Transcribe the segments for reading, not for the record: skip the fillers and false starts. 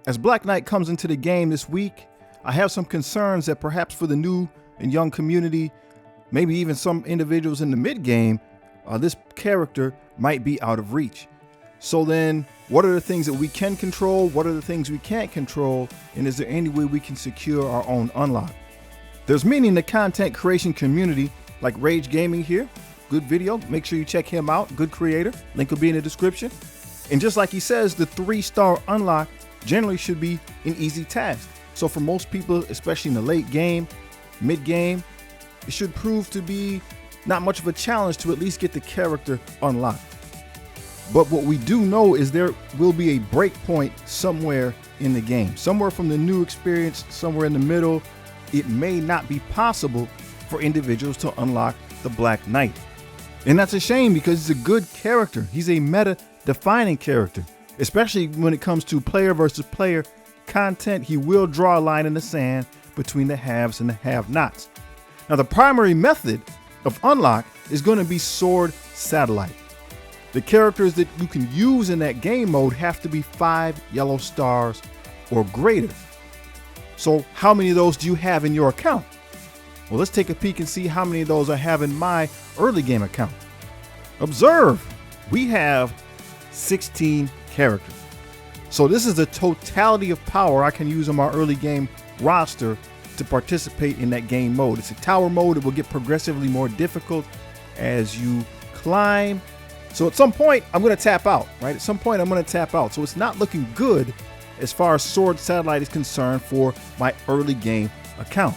As Black Knight comes into the game this week, I have some concerns that perhaps for the new and young community, maybe even some individuals in the mid game, this character might be out of reach. So then, what are the things that we can control? What are the things we can't control? And is there any way we can secure our own unlock? There's many in the content creation community, like Rage Gaming here. Good video. Make sure you check him out. Good creator. Link will be in the description. And just like he says, the 3-star unlock generally should be an easy task. So for most people, especially in the late game, mid game, it should prove to be not much of a challenge to at least get the character unlocked. But what we do know is there will be a break point somewhere in the game, somewhere from the new experience, somewhere in the middle. It may not be possible for individuals to unlock the Black Knight. And that's a shame because he's a good character. He's a meta-defining character, especially when it comes to player versus player content. He will draw a line in the sand between the haves and the have-nots. Now, the primary method of unlock is going to be Sword Satellite. The characters that you can use in that game mode have to be 5 yellow stars or greater. So how many of those do you have in your account? Well, let's take a peek and see how many of those I have in my early game account. Observe, we have 16 characters. So this is the totality of power I can use on my early game roster to participate in that game mode. It's a tower mode. It will get progressively more difficult as you climb. So at some point, I'm going to tap out, right? At some point, I'm going to tap out. So it's not looking good as far as Sword Satellite is concerned for my early game account.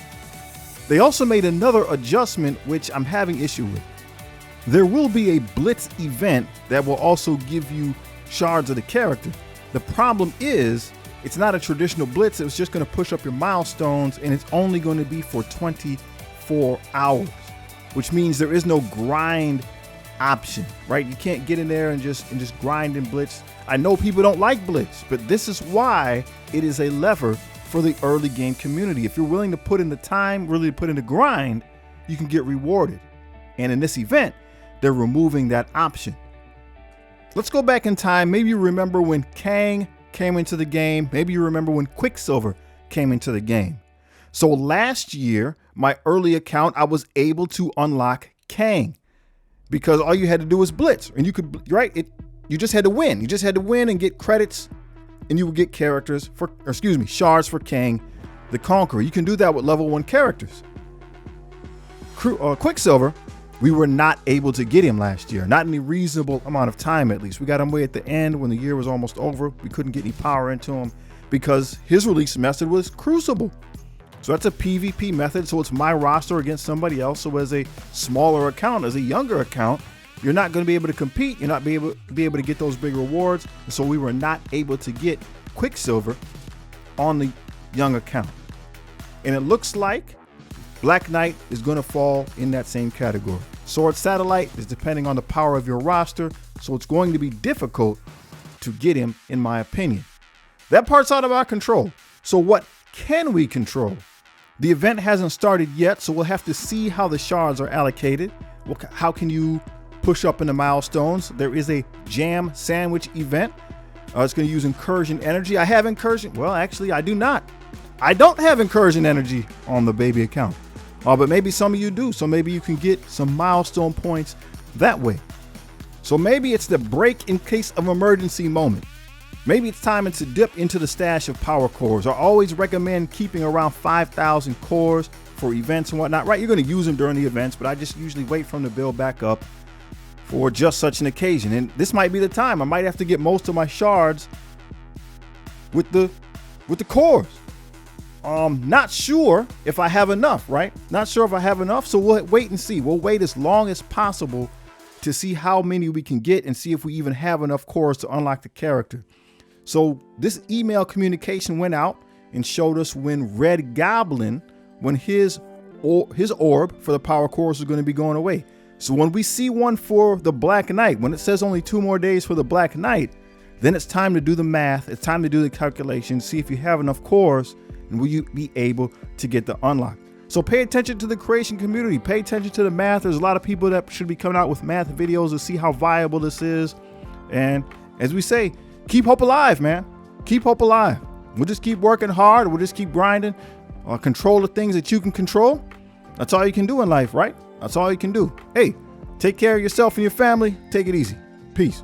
They also made another adjustment, which I'm having issue with. There will be a Blitz event that will also give you shards of the character. The problem is, it's not a traditional Blitz. It's just going to push up your milestones, and it's only going to be for 24 hours, which means there is no grind option, right? You can't get in there and just grind and Blitz. I know people don't like Blitz, but this is why it is a lever for the early game community. If you're willing to put in the time, really put in the grind, you can get rewarded. And in this event, they're removing that option. Let's go back in time. Maybe you remember when Kang came into the game. Maybe you remember when Quicksilver came into the game. So last year, my early account, I was able to unlock Kang because all you had to do was Blitz, and you could, right? You just had to win. You just had to win and get credits, and you would get shards for Kang the Conqueror. You can do that with level 1 characters. Quicksilver, we were not able to get him last year, not in a reasonable amount of time at least. We got him way at the end when the year was almost over. We couldn't get any power into him because his release method was Crucible. So that's a PvP method, so it's my roster against somebody else. So as a smaller account, as a younger account, you're not going to be able to compete. You're not be able to get those big rewards. So we were not able to get Quicksilver on the young account. And it looks like Black Knight is going to fall in that same category. Sword Satellite is depending on the power of your roster, so it's going to be difficult to get him, in my opinion. That part's out of our control. So what can we control? The event hasn't started yet, so we'll have to see how the shards are allocated. How can you push up in the milestones? There is a jam sandwich event. It's going to use incursion energy. I have incursion. Well, actually, I do not. I don't have incursion energy on the baby account. But maybe some of you do. So maybe you can get some milestone points that way. So maybe it's the break in case of emergency moment. Maybe it's time to dip into the stash of power cores. I always recommend keeping around 5,000 cores for events and whatnot, right? You're going to use them during the events, but I just usually wait for them to build back up for just such an occasion. And this might be the time. I might have to get most of my shards with the cores. Not sure if I have enough, right? Not sure if I have enough. So we'll wait and see. We'll wait as long as possible to see how many we can get and see if we even have enough cores to unlock the character. So this email communication went out and showed us when Red Goblin, when his orb for the power cores is going to be going away. So when we see one for the Black Knight, when it says only 2 more days for the Black Knight, then it's time to do the math. It's time to do the calculation, see if you have enough cores and will you be able to get the unlock. So pay attention to the creation community. Pay attention to the math. There's a lot of people that should be coming out with math videos to see how viable this is. And as we say, keep hope alive, man. Keep hope alive. We'll just keep working hard. We'll just keep grinding. Control the things that you can control. That's all you can do in life, right? That's all you can do. Hey, take care of yourself and your family. Take it easy. Peace.